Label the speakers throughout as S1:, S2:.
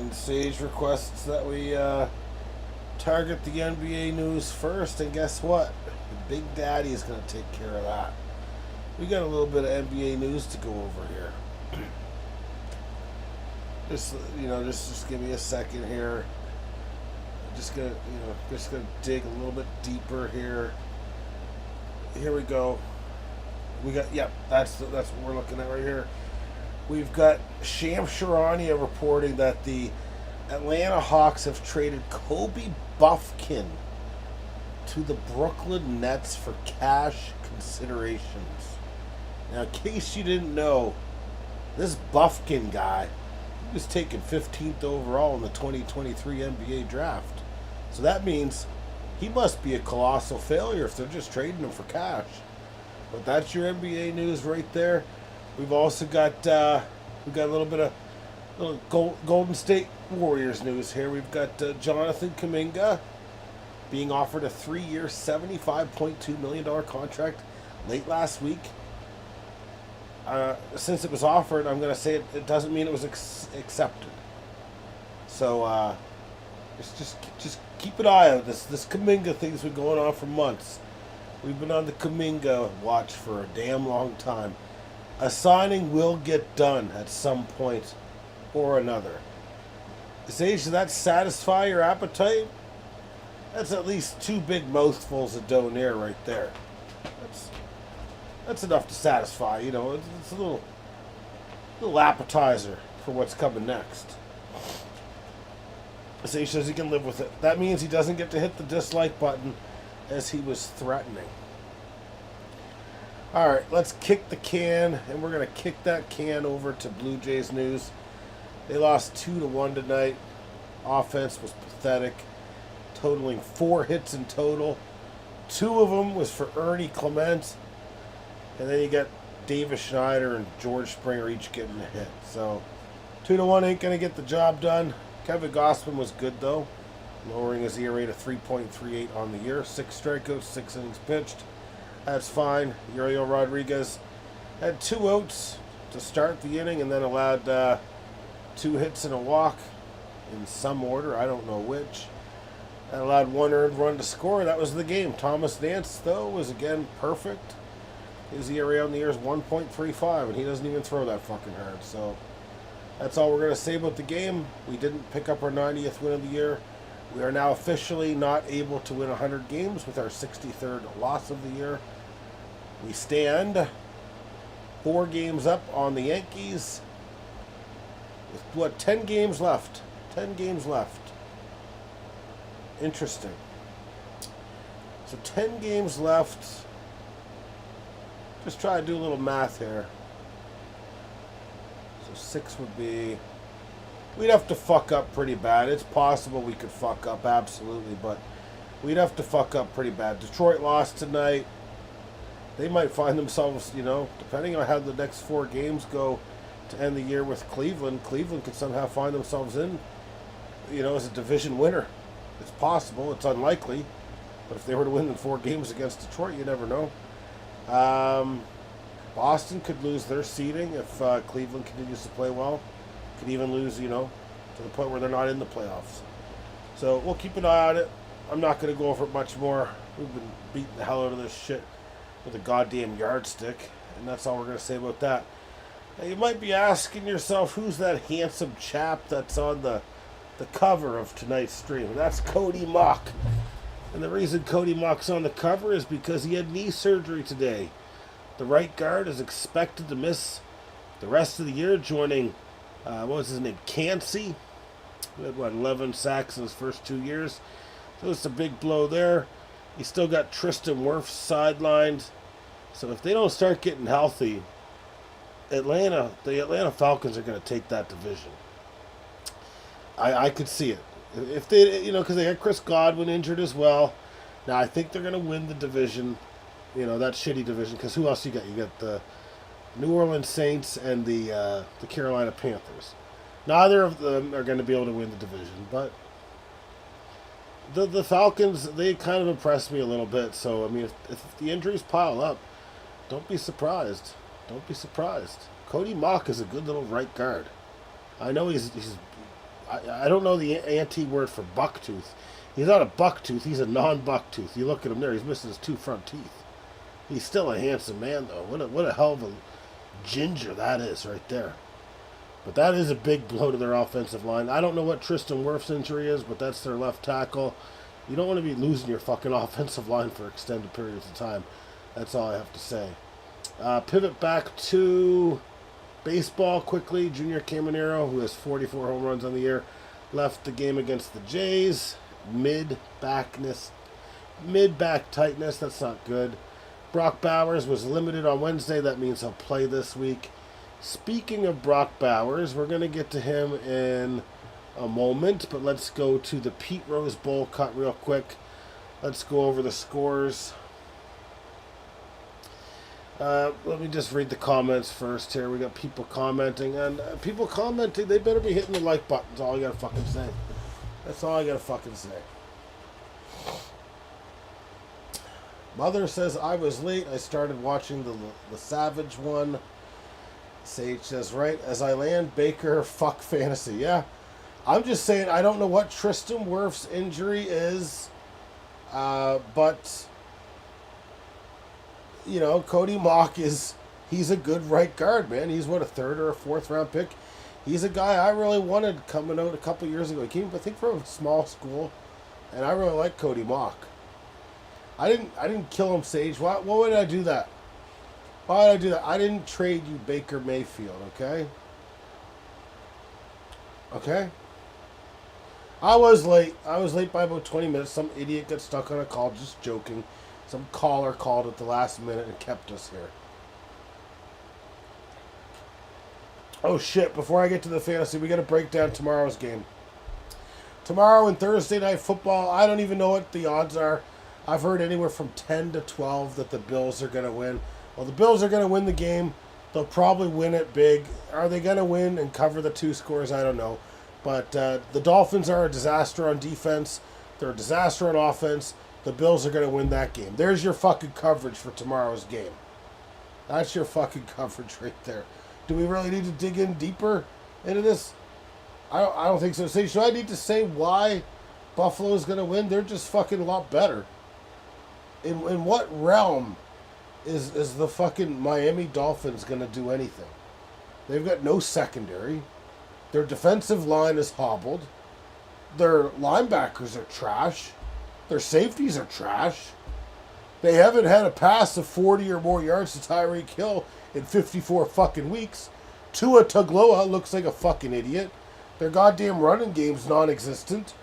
S1: And Sage requests that we target the NBA news first, and guess what? The Big Daddy is going to take care of that. We got a little bit of NBA news to go over here. Just give me a second here. Just gonna dig a little bit deeper here. Here we go. That's what we're looking at right here. We've got Shams Charania reporting that the Atlanta Hawks have traded Kobe Buffkin to the Brooklyn Nets for cash considerations. Now, in case you didn't know, this Buffkin guy, he was taken 15th overall in the 2023 NBA draft. So that means he must be a colossal failure if they're just trading him for cash. But that's your NBA news right there. We've also got a little bit of Golden State Warriors news here. We've got Jonathan Kuminga being offered a 3-year, $75.2 million contract late last week. Since it was offered, I'm going to say it doesn't mean it was accepted. So just keep an eye on this Kuminga thing's been going on for months. We've been on the Kuminga watch for a damn long time. A signing will get done at some point or another. Does that satisfy your appetite? That's at least 2 big mouthfuls of donair right there. That's enough to satisfy. It's a little appetizer for what's coming next. Sage says he can live with it. That means he doesn't get to hit the dislike button as he was threatening. All right, let's kick the can, and we're going to kick that can over to Blue Jays news. They lost 2-1 tonight. Offense was pathetic, totaling 4 hits in total. 2 of them was for Ernie Clement, and then you got Davis Schneider and George Springer each getting a hit. So 2-1 ain't going to get the job done. Kevin Gossman was good, though, lowering his ERA to 3.38 on the year. 6 strikeouts, 6 innings pitched. That's fine. Uriel Rodriguez had 2 outs to start the inning and then allowed 2 hits and a walk in some order. I don't know which. And allowed 1 earned run to score. That was the game. Thomas Nance, though, was again perfect. His ERA on the year is 1.35, and he doesn't even throw that fucking hard. So that's all we're going to say about the game. We didn't pick up our 90th win of the year. We are now officially not able to win 100 games with our 63rd loss of the year. We stand 4 games up on the Yankees with 10 games left. 10 games left. Interesting. So 10 games left. Just try to do a little math here. So 6 would be... We'd have to fuck up pretty bad. It's possible we could fuck up, absolutely, but we'd have to fuck up pretty bad. Detroit lost tonight. They might find themselves, depending on how the next 4 games go to end the year with Cleveland. Cleveland could somehow find themselves in, as a division winner. It's possible. It's unlikely. But if they were to win in 4 games against Detroit, you never know. Boston could lose their seeding if Cleveland continues to play well. Could even lose, to the point where they're not in the playoffs. So we'll keep an eye on it. I'm not going to go over it much more. We've been beating the hell out of this shit with a goddamn yardstick, and that's all we're going to say about that. Now, you might be asking yourself, who's that handsome chap that's on the cover of tonight's stream? That's Cody Mock. And the reason Cody Mock's on the cover is because he had knee surgery today. The right guard is expected to miss the rest of the year, joining, what was his name, Cansey. He had, 11 sacks in his first 2 years. So it's a big blow there. He's still got Tristan Wirfs sidelined. So if they don't start getting healthy, the Atlanta Falcons are going to take that division. I could see it. If they, because they had Chris Godwin injured as well. Now, I think they're going to win the division, that shitty division, because who else you got? You got the New Orleans Saints and the Carolina Panthers. Neither of them are going to be able to win the division, but the Falcons, they kind of impressed me a little bit. So, if the injuries pile up, don't be surprised. Don't be surprised. Cody Mock is a good little right guard. I know he's I don't know the anti-word for bucktooth. He's not a bucktooth. He's a non-bucktooth. You look at him there. He's missing his 2 front teeth. He's still a handsome man, though. What a hell of a ginger that is right there. But that is a big blow to their offensive line. I don't know what Tristan Wirf's injury is, but that's their left tackle. You don't want to be losing your fucking offensive line for extended periods of time. That's all I have to say. Pivot back to baseball quickly. Junior Caminero, who has 44 home runs on the year, left the game against the Jays. Mid-back tightness. That's not good. Brock Bowers was limited on Wednesday. That means he'll play this week. Speaking of Brock Bowers, we're going to get to him in a moment, but let's go to the Pete Rose Bowl cut real quick. Let's go over the scores. Let me just read the comments first here. We got people commenting, and people commenting, they better be hitting the like button. That's all I gotta fucking say. That's all I gotta fucking say. Mother says, I was late. I started watching the Savage one. Sage says, right as I land, Baker, fuck fantasy. Yeah. I'm just saying, I don't know what Tristan Wirf's injury is, but, you know, Cody Mock he's a good right guard, man. He's, what, a 3rd or a 4th round pick? He's a guy I really wanted coming out a couple years ago. He came, I think, from a small school, and I really like Cody Mock. I didn't kill him, Sage. Why would I do that? Why did I do that? I didn't trade you Baker Mayfield, okay? Okay? I was late. I was late by about 20 minutes. Some idiot got stuck on a call, just joking. Some caller called at the last minute and kept us here. Oh shit, before I get to the fantasy, we got to break down tomorrow's game. Tomorrow and Thursday Night Football, I don't even know what the odds are. I've heard anywhere from 10 to 12 that the Bills are going to win. Well, the Bills are going to win the game. They'll probably win it big. Are they going to win and cover the 2 scores? I don't know. But the Dolphins are a disaster on defense. They're a disaster on offense. The Bills are going to win that game. There's your fucking coverage for tomorrow's game. That's your fucking coverage right there. Do we really need to dig in deeper into this? I don't think so. Should I need to say why Buffalo's going to win? They're just fucking a lot better. In what realm is the fucking Miami Dolphins going to do anything? They've got no secondary. Their defensive line is hobbled. Their linebackers are trash. Their safeties are trash. They haven't had a pass of 40 or more yards to Tyreek Hill in 54 fucking weeks. Tua Tagovailoa looks like a fucking idiot. Their goddamn running game's non-existent.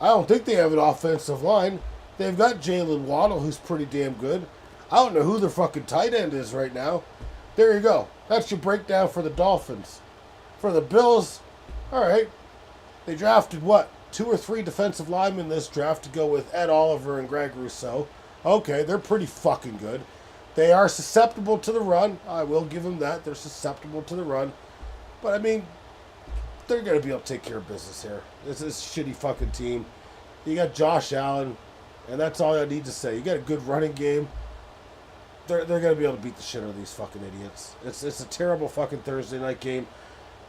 S1: I don't think they have an offensive line. They've got Jalen Waddle, who's pretty damn good. I don't know who their fucking tight end is right now. There you go. That's your breakdown for the Dolphins. For the Bills, all right. They drafted, what, 2 or 3 defensive linemen this draft to go with Ed Oliver and Greg Rousseau. Okay, they're pretty fucking good. They are susceptible to the run. I will give them that. They're susceptible to the run. But, I mean, they're going to be able to take care of business here. This is a shitty fucking team. You got Josh Allen, and that's all I need to say. You got a good running game. They're going to be able to beat the shit out of these fucking idiots. It's a terrible fucking Thursday night game.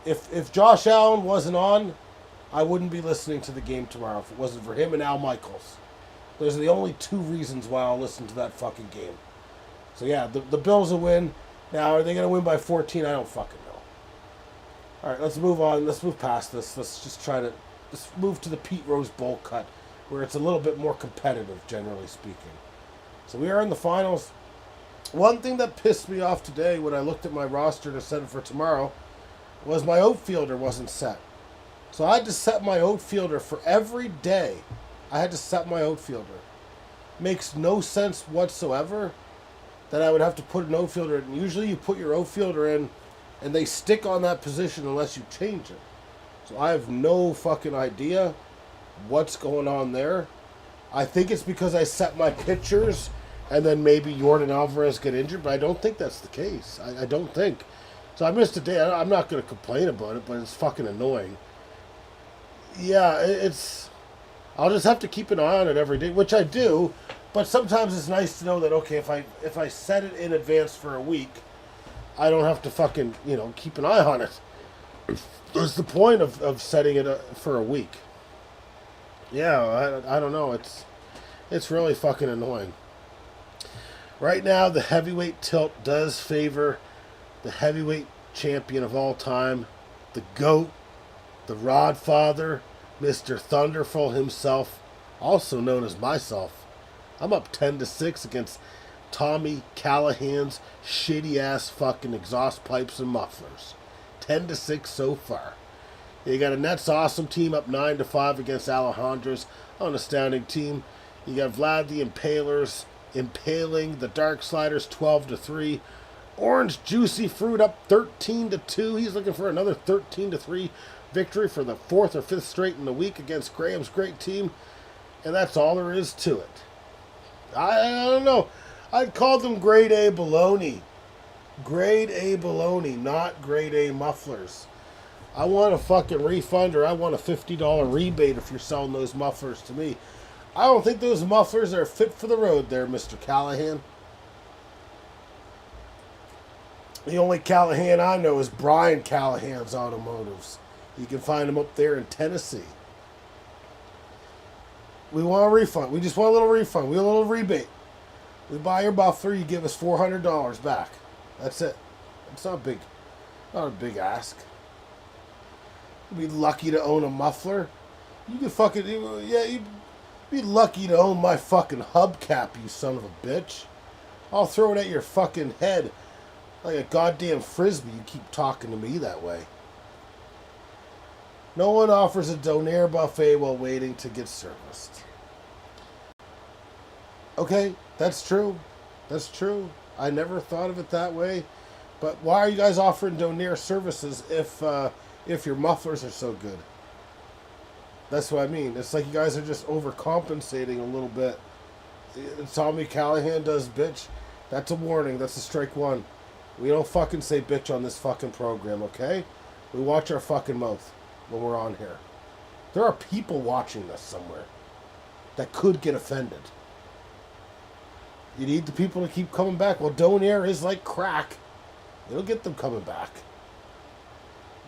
S1: If Josh Allen wasn't on, I wouldn't be listening to the game tomorrow if it wasn't for him and Al Michaels. Those are the only 2 reasons why I'll listen to that fucking game. So yeah, the Bills will win. Now, are they going to win by 14? I don't fucking know. All right, let's move on. Let's move past this. Let's move to the Pete Rose Bowl cut, where it's a little bit more competitive, generally speaking. So we are in the finals. One thing that pissed me off today when I looked at my roster to set it for tomorrow was my outfielder wasn't set. So I had to set my outfielder for every day. I had to set my outfielder. Makes no sense whatsoever that I would have to put an outfielder in. Usually you put your outfielder in and they stick on that position unless you change it. So I have no fucking idea what's going on there. I think it's because I set my pitchers and then maybe Yordan Alvarez get injured, but I don't think that's the case. I don't think. So I missed a day. I'm not going to complain about it, but it's fucking annoying. Yeah, I'll just have to keep an eye on it every day, which I do. But sometimes it's nice to know that, okay, if I set it in advance for a week, I don't have to fucking, keep an eye on it. What's the point of setting it for a week? Yeah, I don't know. It's really fucking annoying. Right now, the heavyweight tilt does favor the heavyweight champion of all time, the GOAT, the Rodfather, Mr. Thunderful himself, also known as myself. I'm up 10-6 against Tommy Callahan's shitty ass fucking exhaust pipes and mufflers. 10-6 so far. You got a Nets awesome team up 9-5 against Alejandro's unastounding team. You got Vlad the Impalers impaling the Dark Sliders 12-3. Orange Juicy Fruit up 13-2. He's looking for another 13-3 victory for the fourth or fifth straight in the week against Graham's great team. And that's all there is to it. I don't know. I'd call them grade A baloney. Grade A baloney, not grade A mufflers. I want a fucking refund, or I want a $50 rebate if you're selling those mufflers to me. I don't think those mufflers are fit for the road there, Mr. Callahan. The only Callahan I know is Brian Callahan's Automotives. You can find him up there in Tennessee. We want a refund. We just want a little refund. We want a little rebate. We buy your muffler, you give us $400 back. That's it. It's not a big ask. You'd be lucky to own a muffler. You could fucking, yeah, you'd be lucky to own my fucking hubcap, you son of a bitch. I'll throw it at your fucking head like a goddamn frisbee. You keep talking to me that way. No one offers a donaire buffet while waiting to get serviced. Okay, that's true. That's true. I never thought of it that way. But why are you guys offering donaire services if your mufflers are so good? That's what I mean. It's like you guys are just overcompensating a little bit. Tommy Callahan does bitch. That's a warning. That's a strike one. We don't fucking say bitch on this fucking program, okay? We watch our fucking mouth when we're on here. There are people watching this somewhere that could get offended. You need the people to keep coming back. Well, donaire is like crack. It'll get them coming back.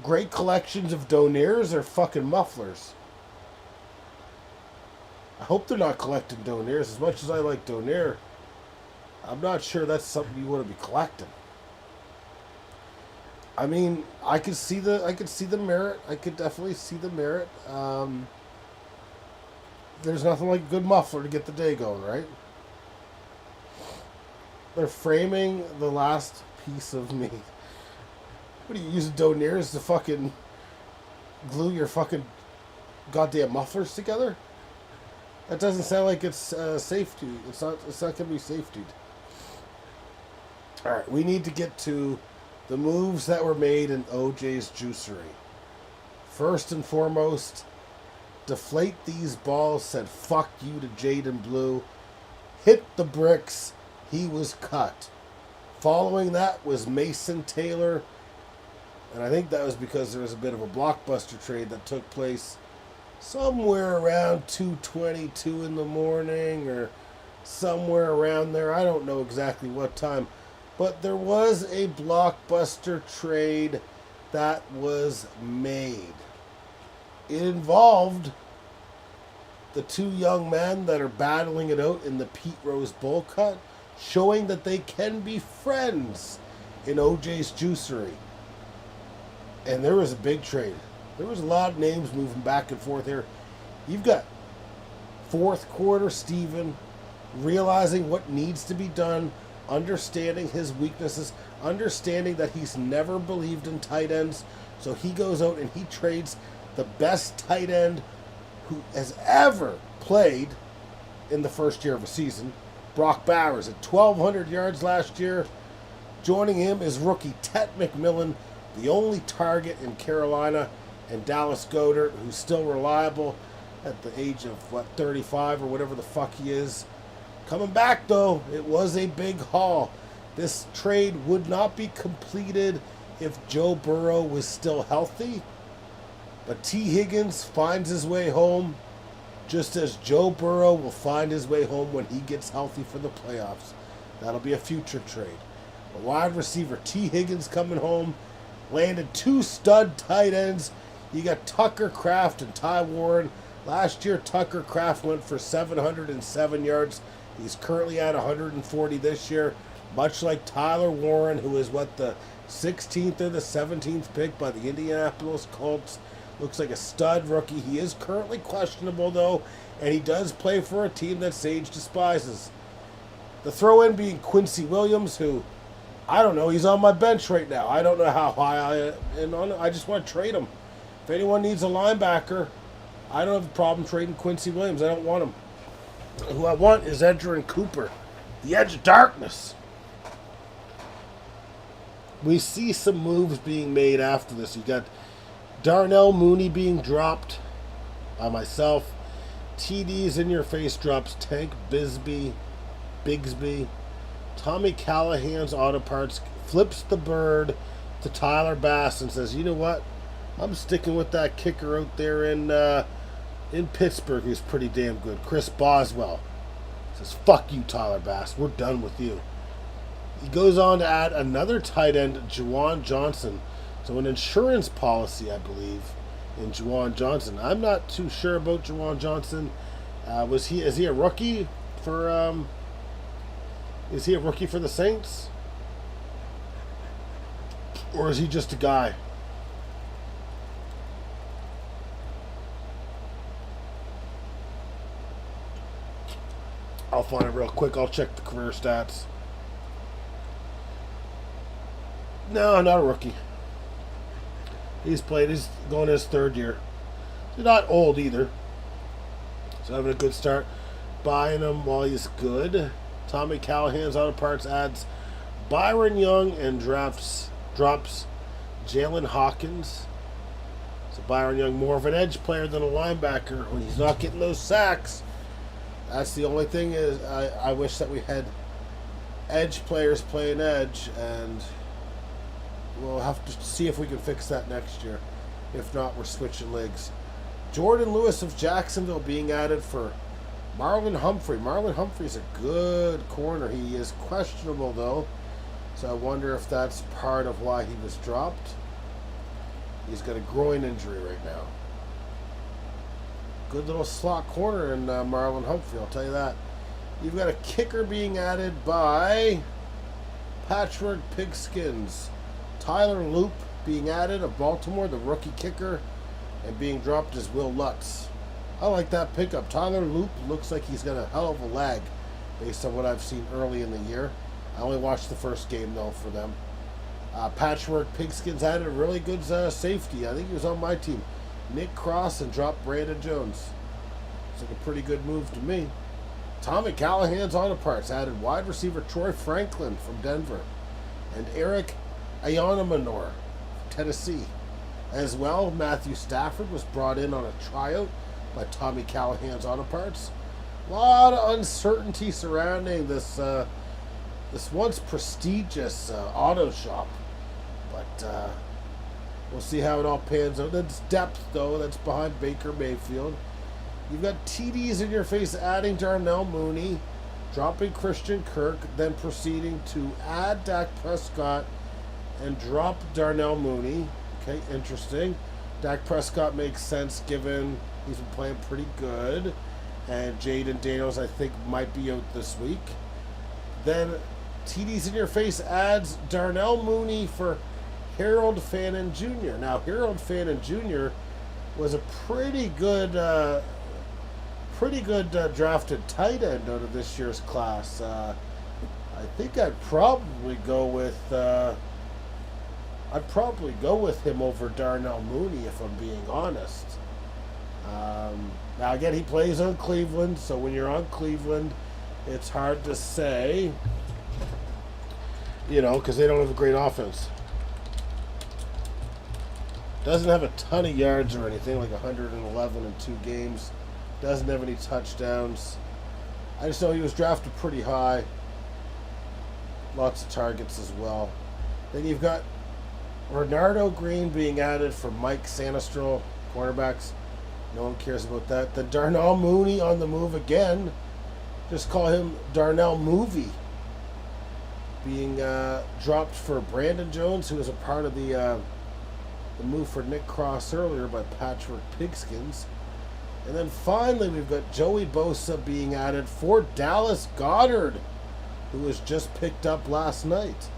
S1: Great collections of donaires or fucking mufflers. I hope they're not collecting donaires. As much as I like donaire, I'm not sure that's something you want to be collecting. I mean, I could see the merit. I could definitely see the merit. There's nothing like a good muffler to get the day going, right? They're framing the last piece of me. What do you use donaires to fucking glue your fucking goddamn mufflers together? That doesn't sound like it's safety. It's not gonna be safety. All right, we need to get to the moves that were made in OJ's juicery. First and foremost, deflate these balls. Said fuck you to Jaden Blue. Hit the bricks. He was cut. Following that was Mason Taylor. And I think that was because there was a bit of a blockbuster trade that took place somewhere around 2:22 in the morning or somewhere around there. I don't know exactly what time. But there was a blockbuster trade that was made. It involved the two young men that are battling it out in the Pete Rose Bowl cut, showing that they can be friends in OJ's juicery. And there was a big trade. There was a lot of names moving back and forth here. You've got fourth quarter Steven realizing what needs to be done, understanding his weaknesses, understanding that he's never believed in tight ends. So he goes out and he trades the best tight end who has ever played in the first year of a season, Brock Bowers, at 1,200 yards last year. Joining him is rookie Tet McMillan, the only target in Carolina, and Dallas Goedert, who's still reliable at the age of, 35 or whatever the fuck he is. Coming back, though, it was a big haul. This trade would not be completed if Joe Burrow was still healthy. But T. Higgins finds his way home, just as Joe Burrow will find his way home when he gets healthy for the playoffs. That'll be a future trade. A wide receiver, T. Higgins, coming home, landed 2 stud tight ends. You got Tucker Kraft and Ty Warren. Last year, Tucker Kraft went for 707 yards. He's currently at 140 this year. Much like Tyler Warren, who is the 16th or the 17th pick by the Indianapolis Colts. Looks like a stud rookie. He is currently questionable, though, and he does play for a team that Sage despises. The throw-in being Quincy Williams, who, I don't know, he's on my bench right now. I don't know how high I am on him. I just want to trade him. If anyone needs a linebacker, I don't have a problem trading Quincy Williams. I don't want him. Who I want is Edgerrin Cooper, the Edge of Darkness. We see some moves being made after this. You got Darnell Mooney being dropped by myself. TD's in your face drops Tank Bigsby. Tommy Callahan's auto parts flips the bird to Tyler Bass and says, "You know what? I'm sticking with that kicker out there in Pittsburgh who's pretty damn good." Chris Boswell says, "Fuck you, Tyler Bass. We're done with you." He goes on to add another tight end, Juwan Johnson. So an insurance policy, I believe, in Juwan Johnson. I'm not too sure about Juwan Johnson. Is he a rookie for is he a rookie for the Saints? Or is he just a guy? I'll find it real quick. I'll check the career stats. No, not a rookie. He's going his 3rd year. He's not old either. So having a good start. Buying him while he's good. Tommy Callahan's auto parts adds Byron Young and drops Jalen Hawkins. So Byron Young more of an edge player than a linebacker when he's not getting those sacks. That's the only thing is I wish that we had edge players playing edge, and we'll have to see if we can fix that next year. If not, we're switching legs. Jordan Lewis of Jacksonville being added for Marlon Humphrey. Marlon Humphrey's a good corner. He is questionable, though, so I wonder if that's part of why he was dropped. He's got a groin injury right now. Good little slot corner in Marlon Humphrey, I'll tell you that. You've got a kicker being added by Patchwork Pigskins. Tyler Loop being added of Baltimore, the rookie kicker, and being dropped is Will Lutz. I like that pickup. Tyler Loop looks like he's got a hell of a leg based on what I've seen early in the year. I only watched the first game, though, for them. Patchwork Pigskins added a really good safety. I think he was on my team. Nick Cross, and dropped Brandon Jones. It's like a pretty good move to me. Tommy Callahan's auto parts added wide receiver Troy Franklin from Denver and Eric Ayanamanor from Tennessee. As well, Matthew Stafford was brought in on a tryout by Tommy Callahan's auto parts. A lot of uncertainty surrounding this once prestigious auto shop, but we'll see how it all pans out. That's depth, though. That's behind Baker Mayfield. You've got TDs in your face adding Darnell Mooney, dropping Christian Kirk, then proceeding to add Dak Prescott and drop Darnell Mooney. Okay, interesting. Dak Prescott makes sense given he's been playing pretty good. And Jaden Daniels, I think, might be out this week. Then TDs in your face adds Darnell Mooney for Harold Fannin Jr. Now, Harold Fannin Jr. was a pretty good drafted tight end out of this year's class. I think I'd probably go with him over Darnell Mooney if I'm being honest. Now again, he plays on Cleveland, so when you're on Cleveland, it's hard to say, because they don't have a great offense. Doesn't have a ton of yards or anything, like 111 in 2 games. Doesn't have any touchdowns. I just know he was drafted pretty high. Lots of targets as well. Then you've got Renardo Green being added for Mike Sanistrol, cornerbacks. No one cares about that. Then Darnell Mooney on the move again. Just call him Darnell Movie. Being dropped for Brandon Jones, who was a part of the the move for Nick Cross earlier by Patchwork Pigskins. And then finally, we've got Joey Bosa being added for Dallas Goedert, who was just picked up last night.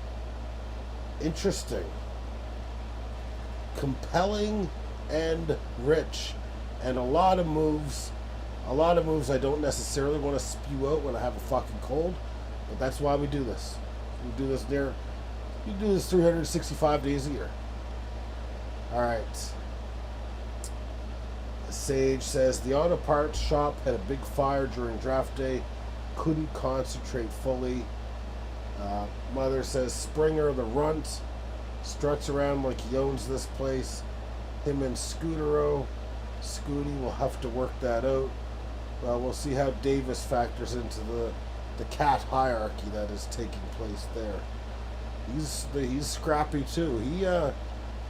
S1: Interesting. Compelling and rich. And a lot of moves. A lot of moves I don't necessarily want to spew out when I have a fucking cold. But that's why we do this. We do this 365 days a year. Alright. Sage says, the auto parts shop had a big fire during draft day. Couldn't concentrate fully. Mother says, Springer the runt struts around like he owns this place. Him and Scootero. Scooty will have to work that out. Well, we'll see how Davis factors into the cat hierarchy that is taking place there. He's scrappy too.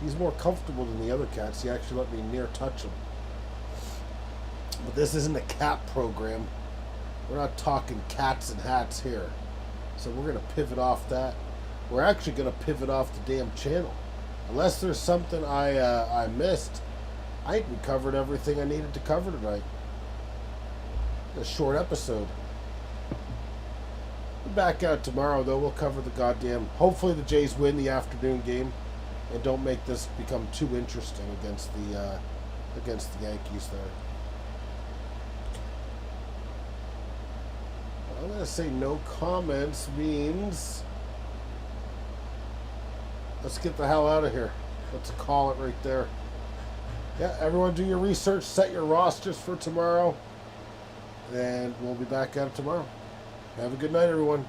S1: He's more comfortable than the other cats. He actually let me near touch him. But this isn't a cat program. We're not talking cats and hats here. So we're going to pivot off that. We're actually going to pivot off the damn channel. Unless there's something I missed. I think we covered everything I needed to cover tonight. A short episode. We'll back out tomorrow, though. We'll cover the goddamn... Hopefully the Jays win the afternoon game. And don't make this become too interesting against the Yankees there. I'm going to say no comments means let's get the hell out of here. Let's call it right there. Yeah, everyone do your research, set your rosters for tomorrow, and we'll be back at it tomorrow. Have a good night, everyone.